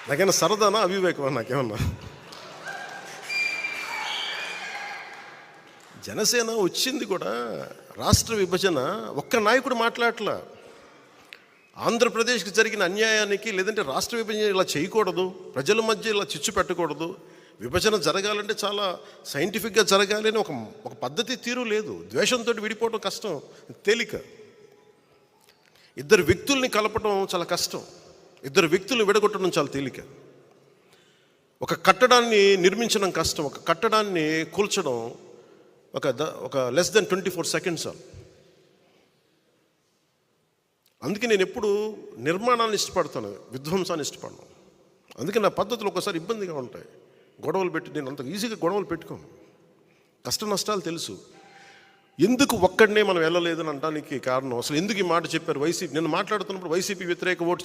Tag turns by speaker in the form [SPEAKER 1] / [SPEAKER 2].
[SPEAKER 1] నాకేమన్నా సరదానా అవివేకమా నాకేమన్నా? జనసేన వచ్చింది కూడా రాష్ట్ర విభజన ఒక్క నాయకుడు మాట్లాడట్లా. ఆంధ్రప్రదేశ్కి జరిగిన అన్యాయానికి, లేదంటే రాష్ట్ర విభజన ఇలా చేయకూడదు, ప్రజల మధ్య ఇలా చిచ్చు పెట్టకూడదు, విభజన జరగాలంటే చాలా సైంటిఫిక్గా జరగాలి అని ఒక పద్ధతి తీరు లేదు. ద్వేషంతో విడిపోవడం కష్టం, తేలిక. ఇద్దరు వ్యక్తుల్ని కలపడం చాలా కష్టం, ఇద్దరు వ్యక్తులు విడగొట్టడం చాలా తేలిక. ఒక కట్టడాన్ని నిర్మించడం కష్టం, ఒక కట్టడాన్ని కూల్చడం ఒక లెస్ దెన్ 24 సెకండ్స్ చాలు. అందుకే నేను ఎప్పుడు నిర్మాణాన్ని ఇష్టపడతాను, విధ్వంసాన్ని ఇష్టపడను. అందుకే నా పద్ధతులు ఒకసారి ఇబ్బందిగా ఉంటాయి. గొడవలు పెట్టి నేను అంత ఈజీగా గొడవలు పెట్టుకోను. కష్ట నష్టాలు తెలుసు. ఎందుకు ఒక్కడనే మనం వెళ్ళలేదని అనడానికి కారణం, అసలు ఎందుకు ఈ మాట చెప్పారు వైసీపీ? నేను మాట్లాడుతున్నప్పుడు వైసీపీ వ్యతిరేక ఓటు